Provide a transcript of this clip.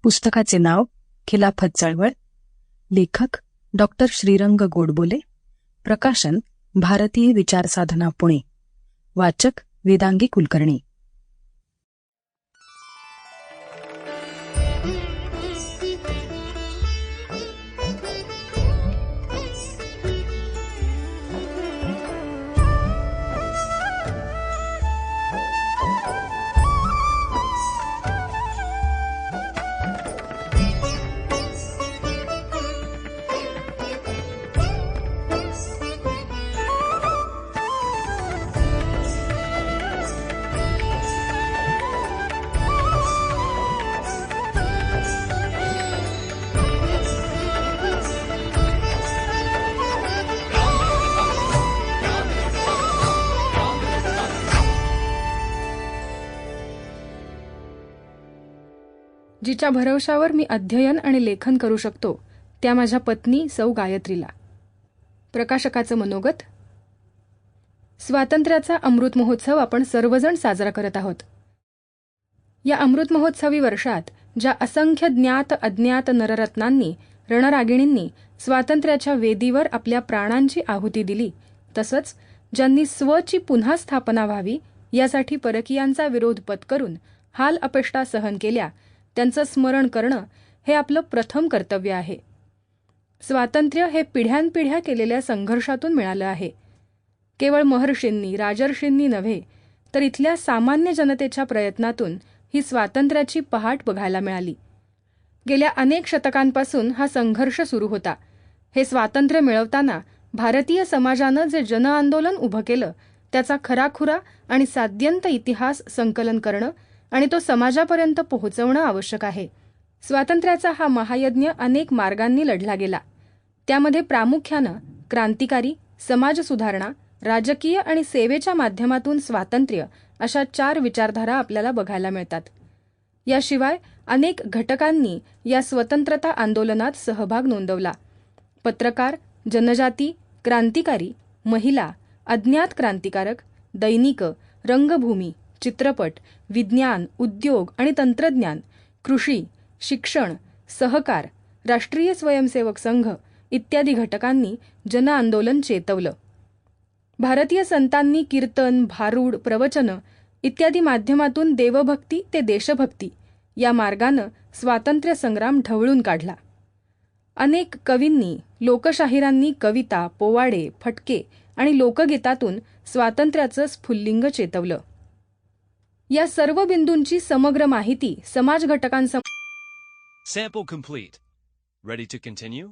पुस्तकाचे नाव खिलाफत चळवळ. लेखक डॉक्टर श्रीरंग गोडबोले. प्रकाशन भारतीय विचार साधना पुणे. वाचक वेदांगी कुलकर्णी. जिच्या भरवशावर मी अध्ययन आणि लेखन करू शकतो त्या माझ्या पत्नी सौ गायत्रीला. प्रकाशकाचं मनोगत. स्वातंत्र्याचा अमृत महोत्सव आपण सर्वजण साजरा करत आहोत. या अमृत महोत्सवी वर्षात ज्या असंख्य ज्ञात अज्ञात नररत्नांनी रणरागिणींनी स्वातंत्र्याच्या वेदीवर आपल्या प्राणांची आहुती दिली, तसंच ज्यांनी स्वची पुन्हा स्थापना व्हावी यासाठी परकीयांचा विरोध पत्करून हाल अपेष्टा सहन केल्या, त्यांचं स्मरण करणं हे आपलं प्रथम कर्तव्य आहे. स्वातंत्र्य हे पिढ्यानपिढ्या केलेल्या संघर्षातून मिळालं आहे. केवळ महर्षींनी राजर्षींनी नव्हे, तर इथल्या सामान्य जनतेच्या प्रयत्नातून ही स्वातंत्र्याची पहाट बघायला मिळाली. गेल्या अनेक शतकांपासून हा संघर्ष सुरू होता. हे स्वातंत्र्य मिळवताना भारतीय समाजानं जे जनआंदोलन उभं केलं, त्याचा खराखुरा आणि साद्यंत इतिहास संकलन करणं आणि तो समाजापर्यंत पोहोचवणं आवश्यक आहे. स्वातंत्र्याचा हा महायज्ञ अनेक मार्गांनी लढला गेला. त्यामध्ये प्रामुख्यानं क्रांतिकारी, समाजसुधारणा, राजकीय आणि सेवेच्या माध्यमातून स्वातंत्र्य अशा 4 विचारधारा आपल्याला बघायला मिळतात. याशिवाय अनेक घटकांनी या स्वतंत्रता आंदोलनात सहभाग नोंदवला. पत्रकार, जनजाती, क्रांतिकारी, महिला, अज्ञात क्रांतिकारक, दैनिक, रंगभूमी, चित्रपट, विज्ञान, उद्योग आणि तंत्रज्ञान, कृषी, शिक्षण, सहकार, राष्ट्रीय स्वयंसेवक संघ इत्यादी घटकांनी जनआंदोलन चेतवलं. भारतीय संतांनी कीर्तन, भारूड, प्रवचनं इत्यादी माध्यमातून देवभक्ती ते देशभक्ती या मार्गानं स्वातंत्र्य संग्राम ढवळून काढला. अनेक कवींनी, लोकशाहिरांनी कविता, पोवाडे, फटके आणि लोकगीतातून स्वातंत्र्याचं स्फुल्लिंग चेतवलं. या सर्व बिंदूंची समग्र माहिती समाज घटकांसमोर. Sample complete. Ready to continue?